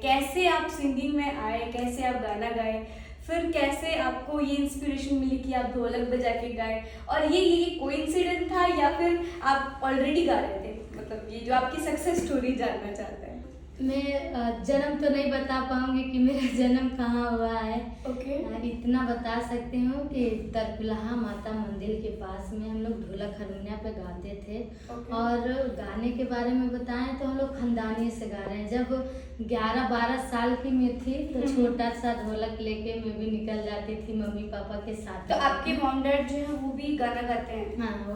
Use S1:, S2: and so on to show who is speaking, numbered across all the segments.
S1: कैसे आप सिंगिंग में आए, कैसे आप गाना गाए, फिर कैसे आपको ये इंस्पिरेशन मिली कि आप ढोलक बजा के गाए, और ये कोइंसिडेंट था या फिर आप ऑलरेडी गा रहे थे? मतलब ये जो आपकी सक्सेस स्टोरी जानना चाहते हैं।
S2: मैं जन्म तो नहीं बता पाऊंगी कि मेरा जन्म कहाँ हुआ है।
S1: ओके।
S2: इतना बता सकती हूँ कि तरकुलहा माता मंदिर के पास में हम लोग ढोलक हारमोनिया पे गाते थे।
S1: Okay.
S2: और गाने के बारे में बताएं तो हम लोग खानदानी से गा रहे हैं। जब 11-12 साल की मैं थी तो छोटा सा ढोलक लेके मैं भी निकल जाती थी मम्मी पापा के साथ।
S1: तो आपके मॉम डैड जो है वो भी गाना गाते हैं?
S2: हाँ, वो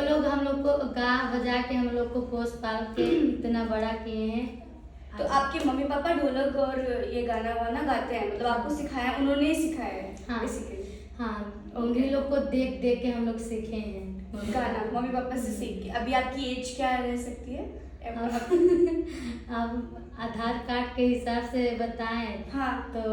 S2: लोग हम लोग को गा बजा के हम लोग को पोस पाल के इतना बड़ा किए हैं।
S1: तो आपके मम्मी पापा ढोलक और ये गाना वाना गाते हैं, मतलब आपको सिखाया, उन्होंने ही सिखाया है?
S2: हाँ
S1: बेसिकली
S2: हाँ, उन्हीं लोग को देख देख के हम लोग सीखे हैं
S1: गाना, मम्मी पापा से सीख के। अभी आपकी एज क्या रह सकती है?
S2: अब आधार कार्ड के हिसाब से बताएं
S1: हाँ
S2: तो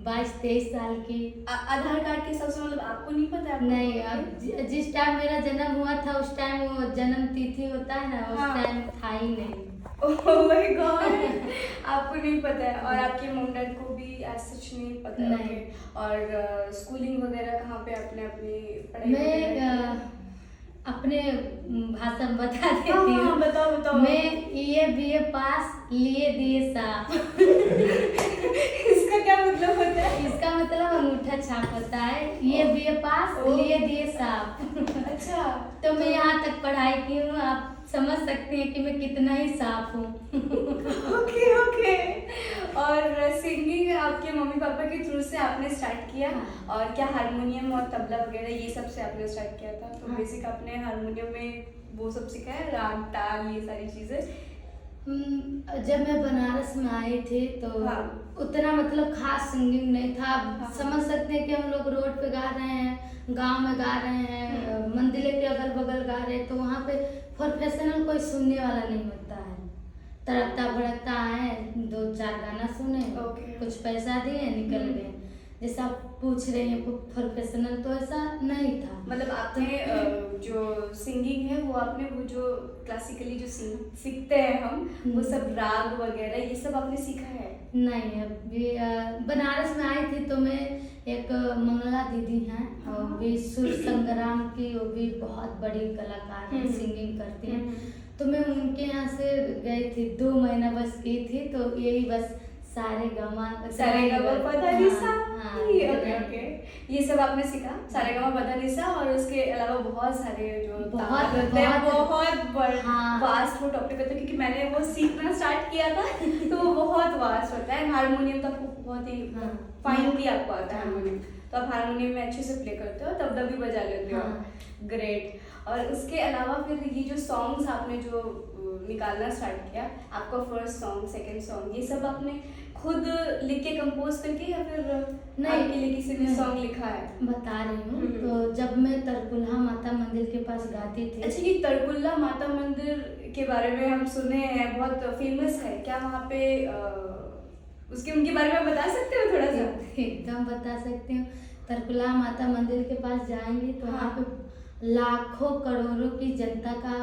S2: 22-23 साल की।
S1: आधार कार्ड के हिसाब से मतलब आपको नहीं पता है?
S2: नहीं, अब जिस टाइम मेरा जन्म हुआ था उस टाइम वो जन्म तिथि होता है ना, उस टाइम था ही नहीं।
S1: ओह माय गॉड, आपको नहीं पता है। और आपके मॉम डैड को भी ऐसा सच नहीं पता है?
S2: नहीं।
S1: और स्कूलिंग वगैरह कहाँ पे आपने अपनी पढ़ाई
S2: मैं अपने भाषा में बता देती हूँ।
S1: हाँ, बताओ।
S2: मैं ये बीए पास लिए दिए साफ।
S1: इसका क्या मतलब होता है?
S2: इसका मतलब अंगूठा छाप होता है। ये बीए पास लिए दिए साफ।
S1: अच्छा,
S2: तो मैं यहाँ तक पढ़ाई की हूँ, आप समझ सकते हैं कि मैं कितना ही साफ हूँ।
S1: ओके। और सिंगिंग आपके मम्मी पापा के थ्रू से आपने स्टार्ट किया?
S2: हाँ।
S1: और क्या हारमोनियम और तबला वगैरह ये सब से आपने स्टार्ट किया था? तो
S2: हाँ।
S1: बेसिक आपने हारमोनियम में वो सब सीखा है, राग ताल ये सारी चीजें?
S2: जब मैं बनारस में आई थी तो
S1: हाँ।
S2: उतना मतलब खास सिंगिंग नहीं था।
S1: हाँ।
S2: समझ सकते हैं कि हम लोग रोड पे गा रहे हैं, गांव में गा रहे हैं, मंदिर के अगल बगल गा रहे हैं, तो वहाँ पे प्रोफेशनल कोई सुनने वाला नहीं होता है। तड़कता भड़कता आए, 2-4 गाना सुने, कुछ पैसा दिए, निकल गए। जैसा आप पूछ रहे हैं प्रोफेशनल, तो ऐसा नहीं था।
S1: मतलब आपने जो सिंगिंग है वो आपने वो जो क्लासिकली जो सीखते हैं हम, वो सब राग वगैरह ये सब आपने सीखा है?
S2: नहीं, अभी बनारस में आई थी तो मैं एक मंगला दीदी हैं और भी सुर संग्राम की, वो भी बहुत बड़ी कलाकार हैं, सिंगिंग करती हैं। तो मैं उनके यहाँ से गई थी, 2 महीना बस की थी। तो यही बस सारे गमा
S1: पता निसा।
S2: हाँ,
S1: ओके। ये सब आपने सीखा, सारे गमा पता निसा, और उसके अलावा बहुत सारे जो बहुत वास्ट वो टॉपिक होता है, क्योंकि मैंने वो सीखना स्टार्ट किया था तो वो बहुत वास्ट होता है। हारमोनियम तो आपको बहुत ही फाइनली आपको आता है हारमोनियम, तो आप हारमोनियम में अच्छे से प्ले करते हो, तबला भी बजा लेते हो। ग्रेट। और उसके अलावा फिर ये जो सॉन्ग्स आपने जो निकालना स्टार्ट किया, आपका फर्स्ट सॉन्ग, सेकंड सॉन्ग, ये सब आपने खुद लिख के कंपोज करके या फिर आपके लिए किसी ने सॉन्ग लिखा है?
S2: बता रही हूँ। तो जब मैं तरकुलहा माता मंदिर के पास गाती थी।
S1: अच्छा, ये तरकुल्ला माता मंदिर के बारे में हम सुने हैं, बहुत फेमस है, क्या वहाँ पे उसके उनके बारे में बता सकते हो थोड़ा सा?
S2: एकदम बता सकती हूँ। तरकुल्हा माता मंदिर के पास जाएंगे तो वहाँ पे लाखों करोड़ों की जनता का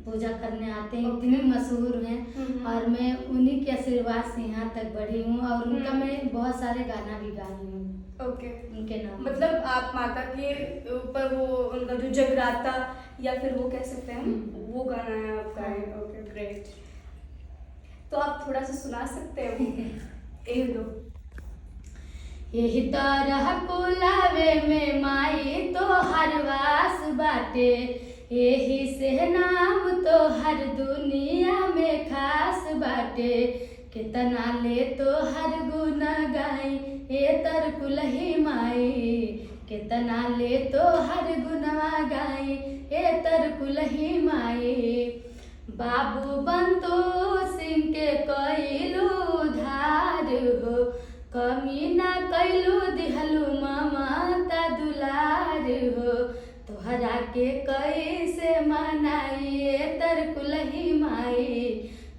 S2: पूजा करने आते हैं, इतनी मशहूर हैं। और मैं उन्हीं के आशीर्वाद से यहाँ तक बढ़ी हूँ, और उनका मैं बहुत सारे गाना भी गाई हूँ।
S1: ओके।
S2: उनके नाम
S1: मतलब आप माता के ऊपर वो उनका जो जगराता या फिर वो कह सकते हैं वो गाना है आपका? Okay, great. तो आप थोड़ा सा सुना सकते हो? एक दो।
S2: यही तरह कुलावे में माई तो हर वास बाटे, यही से नाम तो हर दुनिया में खास बाटे। कितना ले तो हर गुना गाई ये तरकुलही माई, कितना ले तो हर गुना गाई ये तरकुलही माई। बाबू बंतो सिंह के कैलू धार हो, कमी ना कैलू दिहलू ममता दुलार हो। तोहरा के कैसे मनाइए तरकुलही माई,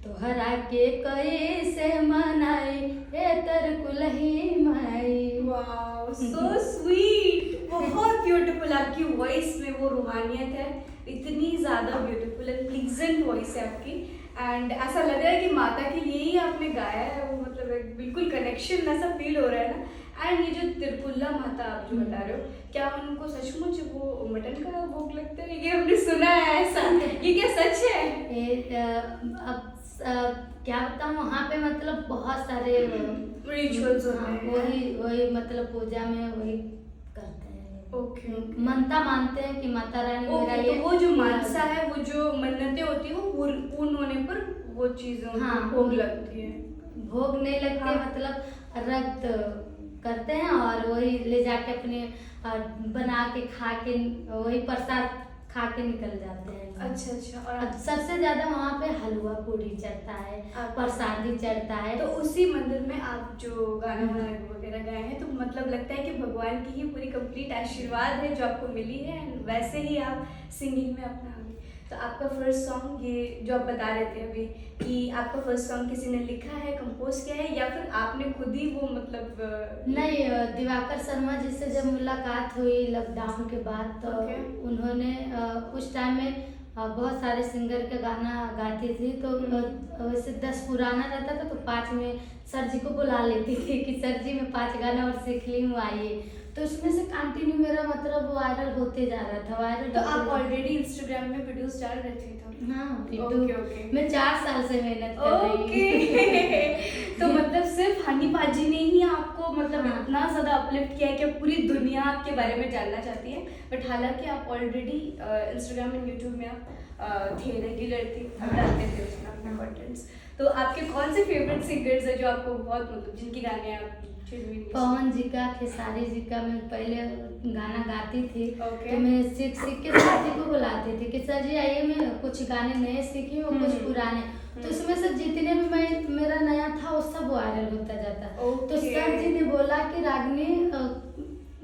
S2: तोहरा के कैसे मनाई ए तरकुलही माई।
S1: वाओ, सो स्वीट, बहुत ब्यूटीफुल। आपकी वॉइस में वो रूहानियत है, इतनी ज़्यादा ब्यूटीफुल एंड प्लीजेंट वॉइस है आपकी। एंड ऐसा लग रहा है कि माता के लिए ही आपने गाया है वो, मतलब एक बिल्कुल कनेक्शन ऐसा फील हो रहा है ना। एंड ये जो तिरपुल्ला माता आप जो बता रहे हो, क्या उनको सचमुच वो मटन का भोग लगता है? ये हमने सुना है ऐसा, ये क्या सच है?
S2: क्या बताऊँ, वहाँ पे मतलब बहुत सारे
S1: रिचुअल्स होते हैं।
S2: वही मतलब पूजा में वही करते हैं।
S1: ओके
S2: मनता मानते हैं कि माता रानी मेरा
S1: तो
S2: ये,
S1: वो जो मानसा है, वो जो मन्नतें होती है वो पूर्ण होने पर वो चीज़ों
S2: हाँ,
S1: भोग लगती है।
S2: भोग नहीं लगते,
S1: हाँ।
S2: मतलब रक्त करते हैं और वही ले जाके अपने बना के खा के वही प्रसाद खा के निकल जाते हैं।
S1: अच्छा और
S2: अब सबसे ज्यादा वहाँ पे हलवा पूरी चढ़ता है, प्रसादी चढ़ता है।
S1: तो उसी मंदिर में आप जो गाना वगैरह गाए हैं, तो मतलब लगता है कि भगवान की ही पूरी कंप्लीट आशीर्वाद है जो आपको मिली है, एंड वैसे ही आप सिंगिंग में अपना आगे। तो आपका फर्स्ट सॉन्ग ये जो आप बता रहे थे अभी कि आपका फर्स्ट सॉन्ग किसी ने लिखा है, कंपोज किया है, या फिर आपने खुद ही वो मतलब
S2: नहीं, दिवाकर शर्मा जी से जब मुलाकात हुई लॉकडाउन के बाद, तो उन्होंने उस टाइम में बहुत सारे सिंगर के गाना गाती थी, तो वैसे 10 पुराना रहता था तो 5 में सर जी को बुला लेती थी कि सर जी मैं 5 गाना और सीख ली हूँ, आइए। तो उसमें से कंटिन्यू मेरा मतलब वायरल होते जा रहा था, वायरल।
S1: तो आप ऑलरेडी इंस्टाग्राम में वीडियोस डाल रहे थे?
S2: हाँ,
S1: ओके
S2: मैं 4 साल से मेहनत कर रही हूँ।
S1: तो मतलब सिर्फ हनी पाजी ने ही आपको मतलब
S2: हाँ।
S1: इतना ज़्यादा अपलिफ्ट किया है कि पूरी दुनिया आपके बारे में जानना चाहती है। बट हालांकि आप ऑलरेडी इंस्टाग्राम एंड यूट्यूब में आप थे, रेगुलर थे, आप डालते थे उसमें अपने कंटेंट्स। तो आपके कौन से फेवरेट सिंगर्स है जो आपको बहुत मतलब जिनकी गाने आप?
S2: पवन जी का, खेसारी जी का मैं पहले गाना गाती थी।
S1: Okay.
S2: तो मैं सीख के सर जी को बुलाती थी कि सर जी आइए, मैं कुछ गाने नए सीखी हूँ, कुछ पुराने। तो उसमें से जितने भी मैं मेरा नया था वो सब वायरल होता जाता। तो सर जी ने बोला कि रागनी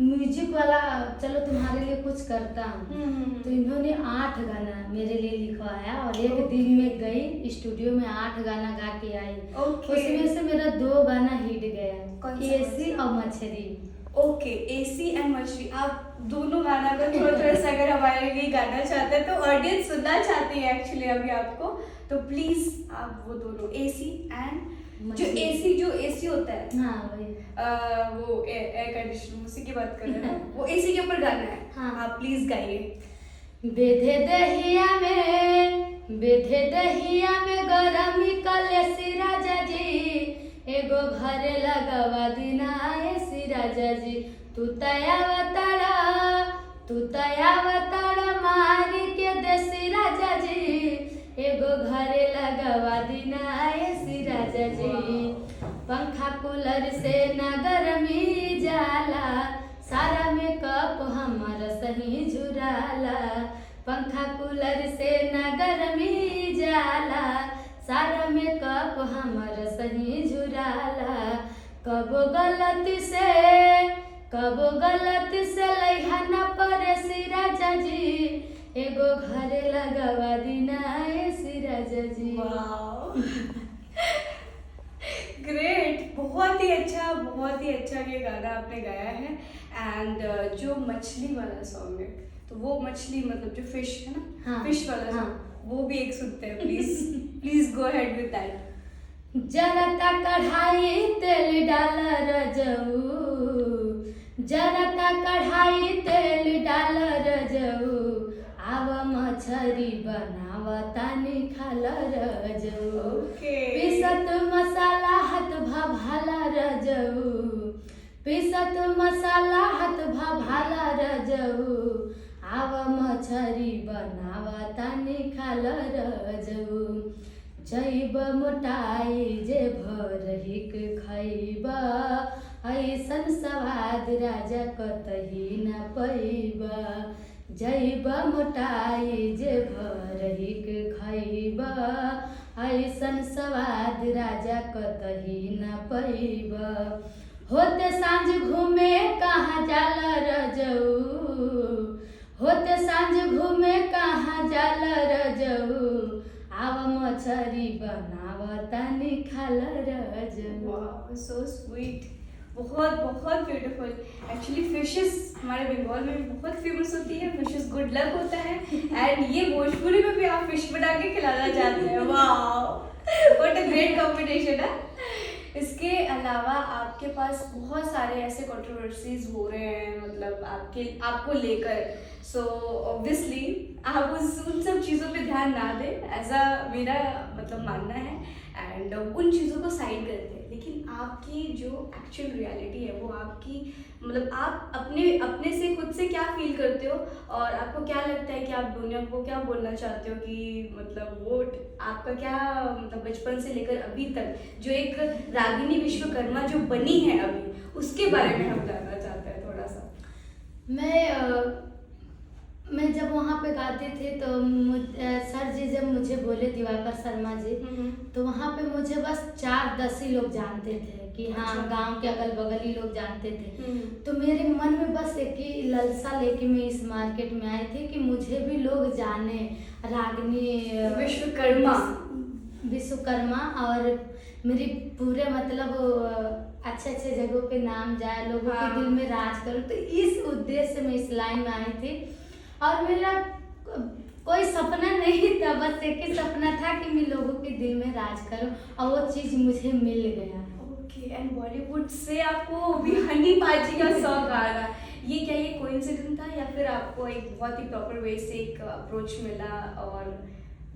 S2: म्यूजिक वाला चलो तुम्हारे लिए कुछ करता हूँ। तो इन्होंने 8 गाना मेरे लिए लिखवाया और एक दिन में गई स्टूडियो में 8 गाना गा के आई। उसमें से मेरा 2 गाना हिट गया, एसी और मछली।
S1: ओके, एसी एंड मछली, आप दोनों गाना का थोड़ा सा अगर हमारे लिए गाना चाहते हैं, तो ऑडियंस सुनना चाहती है एक्चुअली अभी आपको, तो प्लीज आप वो दोनों एसी एंड जो एसी होता है,
S2: हाँ वही,
S1: वो एयर कंडीशनर, उसी की बात कर रहे हैं ना, वो एसी के ऊपर गाना है।
S2: हाँ,
S1: आप प्लीज गाइए।
S2: बेधे दहिया में गरमी कलेसी राजा जी, एगो घरे लगवा दिना ऐसी राजा जी। तू तयावताड़ा मारी के देसी राजा जी, एगो घरे लगवा दिना ऐसी राजा जी। पंखा कूलर से ना गरमी जाला, सारा मेकअप हमारा सही झुराला। पंखा कूलर से ना गरमी जाला, सारा मेकअप हमारा सही झुराला। कबो गलती से लइहा ना परेसी राजा जी, एगो घरे लगवा दिना ऐसी राजा जी।
S1: ग्रेट, बहुत ही अच्छा ये गाना आपने गाया है। एंड जो मछली वाला सॉन्ग है, तो वो मछली मतलब जो फिश है ना,
S2: हाँ,
S1: फिश वाला सॉन्ग, वो भी एक सुनते हैं please go ahead with that.
S2: जरा ता कढ़ाई तेल डाल रजऊ, जरा ता कढ़ाई तेल डाल रजऊ, आव मछरी बनावा तानी खाल रजऊ। पीसत मसाला हाथ भाला रजऊ, पीसत मसाला हाथ भाला रजऊ, आव मछरी बनावा तानी खाल रजऊ। जैब मोटाई जे भरहिक खैबा, ऐसन स्वाद राजा कतही न पैबा। जैब मोटाई जे भरहिक खैबा, ऐसन स्वाद राजा कतही न पैबा। होते सांझ घूमे कहाँ जाला रजऊ, होते सांझ घूमे कहाँ जाला रजऊ, आव मछरी बनावा तानी खाल रजऊ।
S1: वाह, सो स्वीट। बहुत बहुत ब्यूटीफुल। एक्चुअली फिशेस हमारे बंगाल में भी बहुत फेमस होती है, फिशेस गुड लक होता है, एंड ये भोजपुरी में भी आप फिश बना के खिलाना चाहते हैं, वाह व्हाट अ ग्रेट कॉम्बिनेशन है। इसके अलावा आपके पास बहुत सारे ऐसे कंट्रोवर्सीज हो रहे हैं, मतलब आपको लेकर, सो ऑब्वियसली आप उन सब चीज़ों पे ध्यान ना दें, ऐसा मेरा मतलब मानना है, एंड उन चीज़ों को साइड कर दें। लेकिन आपकी जो एक्चुअल रियलिटी है वो आपकी, मतलब आप अपने से खुद से क्या फील करते हो, और आपको क्या लगता है कि आप दुनिया को क्या बोलना चाहते हो, कि मतलब वो आपका क्या, मतलब बचपन से लेकर अभी तक जो एक रागिनी विश्वकर्मा जो बनी है अभी, उसके बारे में हम जानना चाहते हैं थोड़ा सा।
S2: मैं जब वहाँ पे गाती थी तो सर जी जब मुझे बोले, दिवाकर शर्मा जी, तो वहाँ पे मुझे बस 4-10 ही लोग जानते थे कि हाँ,
S1: अच्छा।
S2: गांव के अगल बगल ही लोग जानते थे। तो मेरे मन में बस एक ही लालसा लेके मैं इस मार्केट में आई थी कि मुझे भी लोग जाने, रागिनी विश्वकर्मा, और मेरी पूरे मतलब अच्छे अच्छे जगहों पे नाम जाए, लोगों के दिल में राज करूं। तो इस उद्देश्य से मैं इस लाइन में आई थी, और मेरा कोई सपना नहीं था, बस एक ही सपना था कि मैं लोगों के दिल में राज करूं, और वो चीज़ मुझे मिल गया।
S1: ओके, एंड बॉलीवुड से आपको भी हनी पाजी का सॉन्ग आ रहा, ये क्या ये कोइंसिडेंस था, या फिर आपको एक बहुत ही प्रॉपर वे से एक अप्रोच मिला? और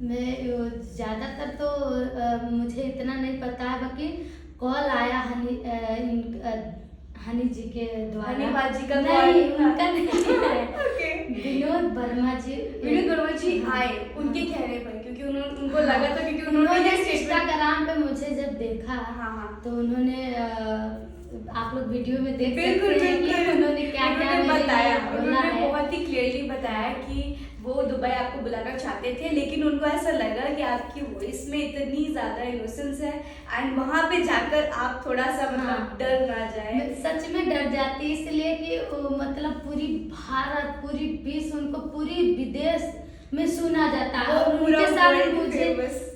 S2: मैं ज़्यादातर तो मुझे इतना नहीं पता है, बाकी कॉल आया हनी जी के द्वारा।
S1: हनी पाजी का
S2: नहीं,
S1: कॉल?
S2: उनका नहीं है।
S1: ओके,
S2: विनोद वर्मा जी
S1: आए उनके कहने पर, क्योंकि उनको लगा था, क्योंकि उन्होंने
S2: इंस्टाग्राम पे मुझे जब देखा,
S1: हाँ,
S2: तो उन्होंने आप लोग वीडियो में देख
S1: बिल्कुल
S2: सकते हैं कि उन्होंने क्या क्या
S1: बताया,
S2: बोला
S1: उन्होंने
S2: है।
S1: बहुत ही क्लियरली बताया कि वो दुबई आपको बुलाना चाहते थे, लेकिन उनको ऐसा लगा कि आपकी वॉइस में इतनी ज्यादा इनोसेंस है, एंड वहां पे जाकर आप थोड़ा सा मतलब
S2: हाँ।
S1: डर ना जाए।
S2: मैं सच में डर जाती, इसलिए कि मतलब पूरी भारत, पूरी विश्व, उनको पूरी विदेश में सुना जाता है, और उनके साथ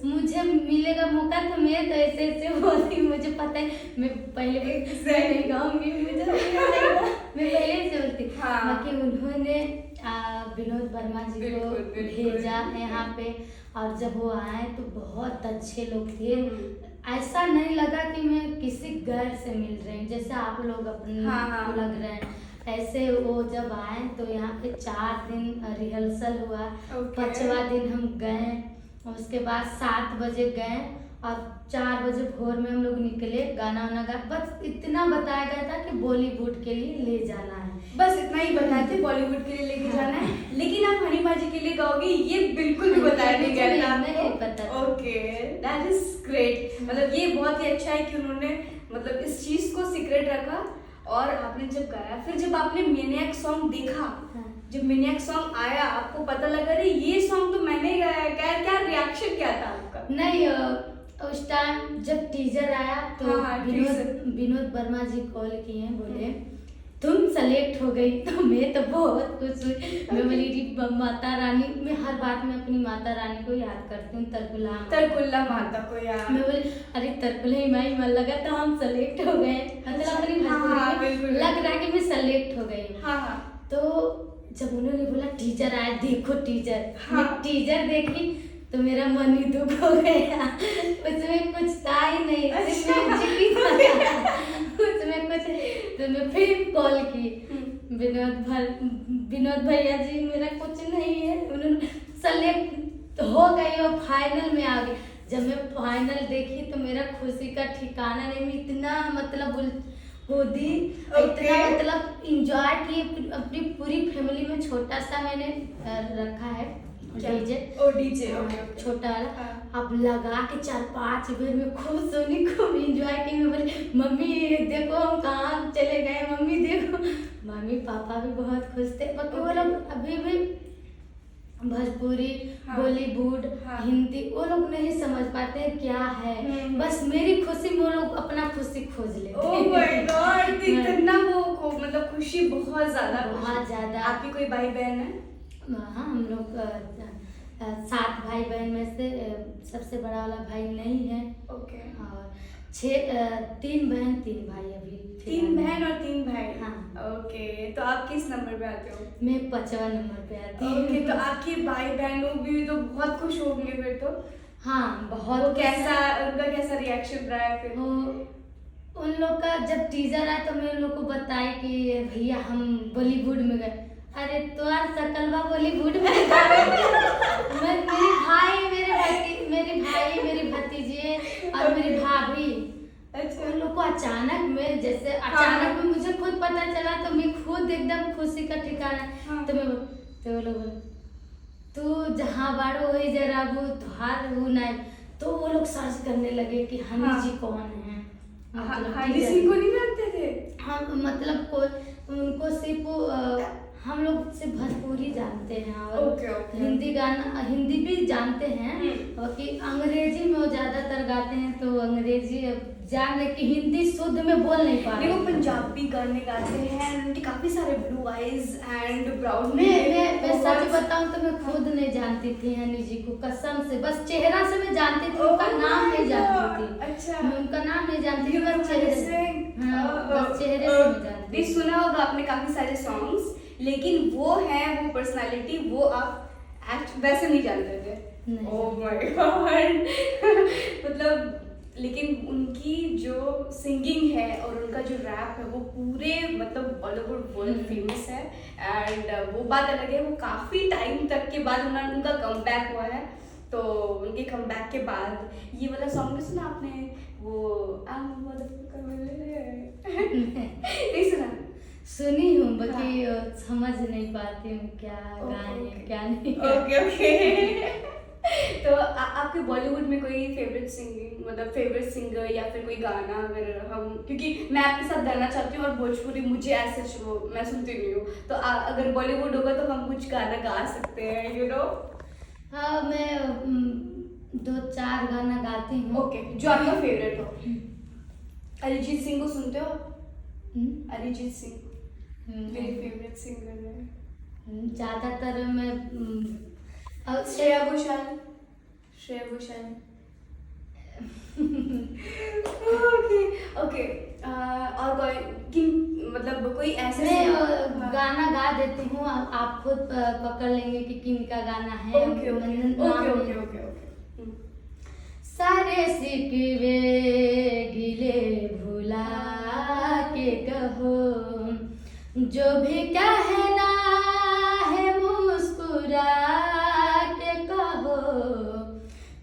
S2: मुझे मिलेगा मौका, तो मैं तो ऐसे ऐसे बोलती, मुझे पता है मैं पहले नहीं गाऊंगी, मुझे मैं पहले से बोलती।
S1: हाँ।
S2: बाकी उन्होंने विनोद वर्मा जी को भेजा यहाँ पे, और जब वो आए तो बहुत अच्छे लोग थे। ऐसा नहीं लगा कि मैं किसी गैर से मिल रही हूँ, जैसे आप लोग अपने
S1: हाँ।
S2: लग रहे हैं, ऐसे वो जब आए तो यहाँ पे 4 दिन रिहर्सल हुआ।
S1: Okay.
S2: 5वां दिन हम गए, उसके बाद 7 बजे गए, और 4 बजे भोर में हम लोग निकले, गाना वाना गा, बस इतना बताया गया था कि बॉलीवुड के लिए ले जाना है,
S1: बस इतना ही बताए थे, बॉलीवुड के लिए लेके जाना है। लेकिन आप हनी पाजी के लिए गाओगे, ये बिल्कुल भी बताया नहीं गया था।
S2: नहीं पता।
S1: Okay, that is great. मतलब ये बहुत ही अच्छा है कि उन्होंने मतलब इस चीज को सीक्रेट रखा, और आपने जब गाया, फिर जब आपने मैनिएक सॉन्ग देखा, जब मैनिएक सॉन्ग आया, आपको पता लगा अरे ये सॉन्ग तो मैंने गाया, क्या रिएक्शन क्या था आपका?
S2: नहीं, उस टाइम जब टीजर आया तो
S1: हाँ,
S2: विनोद वर्मा जी कॉल किए, बोले तुम सेलेक्ट हो गई, तो मैं तो बहुत खुश हुई। मैं बोली माता रानी, मैं हर बात में अपनी माता रानी को याद करती हूँ,
S1: तरकुल्ला माता को याद।
S2: मैं बोली अरे तरकुल्ला ही माई मन लगा, तो हम सेलेक्ट हो गए, मतलब अपनी
S1: हाँ,
S2: लग रहा कि मैं सेलेक्ट हो गई।
S1: हाँ।
S2: तो जब उन्होंने बोला टीजर आया, देखो टीजर,
S1: हाँ।
S2: मैं टीजर देखी तो मेरा मन ही दुख हो गया, उसमें कुछ था ही नहीं, उसमें कुछ। तो मैं फिर कॉल की, विनोद भैया जी मेरा कुछ नहीं है, उन्होंने सेलेक्ट हो गई और फाइनल में आ गई। जब मैं फाइनल देखी तो मेरा खुशी का ठिकाना नहीं, मैं इतना मतलब खुदी इतना मतलब इंजॉय की, अपनी पूरी फैमिली में छोटा सा मैंने रखा है डीजे, छोटा वाला, अब लगा के 4-5 बेर में खूब सुनी, खूब इंजॉय की। मैं बोली मम्मी देखो हम कहाँ चले गए, मम्मी देखो। मम्मी पापा भी बहुत खुश थे, बाकी वो लोग अभी भी भोजपुरी, बॉलीवुड, हिंदी वो लोग नहीं समझ पाते क्या है, बस मेरी खुशी में वो लोग अपना खुशी खोज लेते हैं।
S1: ओह माय गॉड, इतना वो मतलब खुशी बहुत ज्यादा। आपकी कोई भाई बहन है?
S2: हाँ, हम लोग 7 भाई बहन में से सबसे बड़ा वाला भाई नहीं है।
S1: ओके।
S2: और 3 बहन 3 भाई अभी
S1: 3 बहन और 3 भाई।
S2: हाँ।
S1: ओके, तो आप किस नंबर पे आते हो?
S2: मैं 5वां नंबर पे आती हूँ।
S1: ओके, तो आपके भाई बहनों भी तो बहुत खुश होंगे फिर तो।
S2: हाँ, बहुत।
S1: वो कैसा, उनका कैसा रिएक्शन रहा है फिर?
S2: उन लोग का जब टीजर आया तो मैं उन लोग को बताई कि भैया हम बॉलीवुड में गए। अरे तुम्हार सकलवा बॉलीवुड में मेरे भाई मेरी भतीजे और मेरी भाभी।
S1: अच्छा।
S2: उन लोग को अचानक में जैसे अचानक में मुझे खुद पता चला तो मैं खुद एकदम खुशी का ठिकाना।
S1: हाँ।
S2: तो वो लोग बोले, तू जहाँ बाड़ो वही जरा वो तुहार वो नहीं। तो वो लोग सर्च करने लगे कि हनी
S1: हाँ।
S2: जी कौन है।
S1: हनी सिंह को नहीं जानते थे?
S2: हम मतलब कोई उनको सिर्फ हम लोग से भोजपुरी जानते हैं और
S1: ओके।
S2: हिंदी गाना हिंदी भी जानते हैं और कि अंग्रेजी में वो ज्यादातर गाते हैं तो अंग्रेजी जान ले कि हिंदी शुद्ध में बोल नहीं पा रहे।
S1: वो पंजाबी गाने गाते हैं, उनके काफी सारे ब्लू आईज एंड ब्राउन।
S2: मैं सच बताऊं तो मैं खुद नहीं जानती थी हनी जी को, कसम से। बस चेहरा से मैं जानती थी, उनका नाम नहीं जानती थी।
S1: अच्छा।
S2: मैं उनका नाम नहीं जानती थी, बस चेहरे से। हाँ, बस चेहरे से मैं जानती
S1: नहीं, सुना होगा आपने काफी सारे सॉन्ग्स, लेकिन वो है वो पर्सनालिटी, वो आप एक्ट वैसे नहीं जानते थे। Oh my God. मतलब लेकिन उनकी जो सिंगिंग है और उनका जो रैप है वो पूरे मतलब बॉलीवुड वर्ल्ड फेमस है। एंड वो बात अलग है, वो काफ़ी टाइम तक के बाद उनका कमबैक हुआ है। तो उनके कमबैक के बाद ये वाला सॉन्ग भी सुना आपने, वो नहीं सुना?
S2: सुनी हूँ बाकी समझ नहीं पाती हूँ क्या गाए क्या नहीं।
S1: ओके। तो आपके बॉलीवुड में कोई फेवरेट सिंगिंग मतलब फेवरेट सिंगर या फिर कोई गाना अगर हम, क्योंकि मैं आपके साथ गाना चाहती हूँ और भोजपुरी मुझे ऐसे वो मैं सुनती नहीं हूँ, तो अगर बॉलीवुड होगा तो हम कुछ गाना गा सकते हैं, यू नो?
S2: हाँ, मैं 2-4 गाना गाती हूँ।
S1: ओके, जो आपका फेवरेट हो। अरिजीत सिंह को सुनते हो? अरिजीत सिंह मेरे फेवरेट सिंगर है।
S2: ज्यादातर मैं
S1: श्रेया घोषाल। ओके। और कोई मतलब कोई ऐसे
S2: मैं गाना गा देती हूँ, आप खुद पकड़ लेंगे कि किन का गाना है।
S1: ओके।
S2: सारे सिकवे गिले भुला के कहो, जो भी कहना है मुस्कुरा के कहो,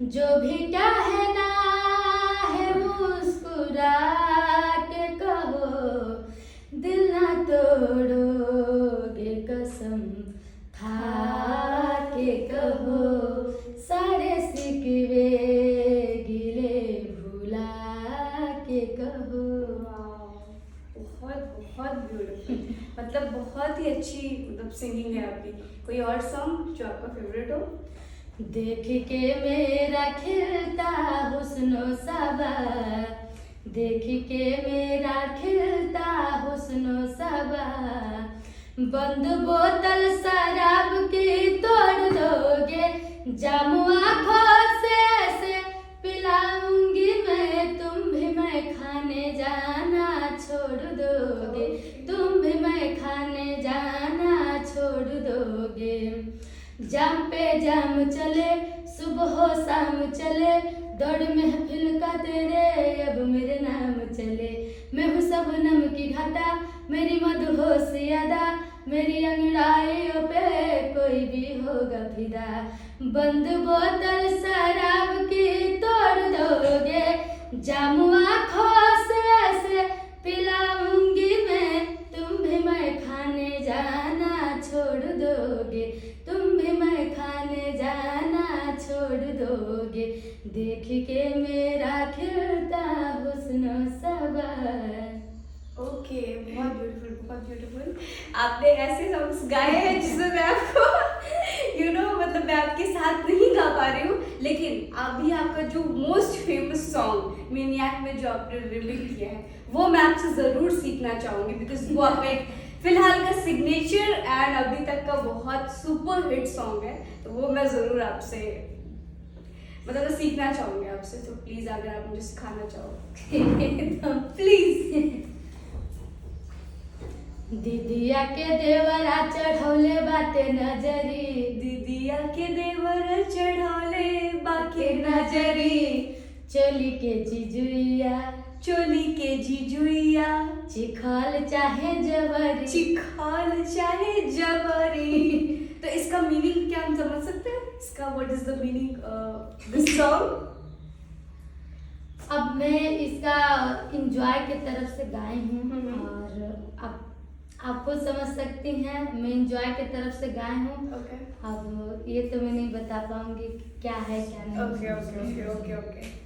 S2: जो भी कहना है मुस्कुरा के कहो, दिल ना तोड़ोगे कसम खा के कहो, सारे सिकवे गिले भुला के कहो।
S1: बहुत ब्यूटीफुल, मतलब बहुत ही अच्छी मतलब सिंगिंग है आपकी। कोई और सॉन्ग जो आपका फेवरेट हो?
S2: देख के मेरा खिलता हुस्नो सबा, देख के मेरा खिलता हुस्नो सबा, बंद बोतल शराब की तोड़ दोगे, जामू आँखों से ऐसे पिलाऊंगी मैं, तुम भी मैं खाने जाना छोड़ दोगे, तुम भी मैं खाने जाना छोड़ दोगे। जाम पे जाम चले सुबह हो शाम चले, दौड़ महफिल का तेरे अब मेरे नाम चले, मैं हूँ शबनम की घटा मेरी मधुहोश अदा, मेरी अंगड़ाइयों पे कोई भी होगा फिदा, बंद बोतल शराब की तोड़ दोगे, जामू आँखों से ऐसे पिलाऊंगी मैं, तुम भी मैं खाने जाना छोड़ दोगे, तुम भी मैं खाने जाना छोड़ दोगे, देख के मेरा खिलता हुस्न सबा।
S1: ओके, बहुत ब्यूटीफुल। आपने ऐसे सॉन्ग्स गाए हैं जिसमें मैं आपको यू नो मतलब मैं आपके साथ नहीं गा पा रही हूँ, लेकिन अभी आपका जो मोस्ट फेमस सॉन्ग मैनिएक में जो आपने रिवील किया है वो मैं आपसे ज़रूर सीखना चाहूँगी, बिकॉज वो आपका एक फिलहाल का सिग्नेचर एंड अभी तक का बहुत सुपर हिट सॉन्ग है, तो वो मैं ज़रूर आपसे मतलब मैं सीखना चाहूंगी आपसे, तो प्लीज अगर आप मुझे सिखाना चाहो तो प्लीज।
S2: दीदिया के देवरा चढ़ौले बाटे नजरी,
S1: दीदिया के देवर चढ़ौले बाके नजरी,
S2: चोली के जिजुइया
S1: चोली के जीजुइया,
S2: चिखल चाहे जबरी,
S1: चिखाल चाहे जबरी। तो इसका मीनिंग क्या हम समझ सकते हैं? इसका what is the meaning this song?
S2: अब मैं इसका इंजॉय की तरफ से गाई हूँ
S1: हम्म।
S2: और अब आप खुद समझ सकती हैं मैं इंजॉय की तरफ से गाई हूँ।
S1: ओके
S2: अब ये तो मैं नहीं बता पाऊंगी कि क्या है क्या नहीं।
S1: Okay okay okay okay okay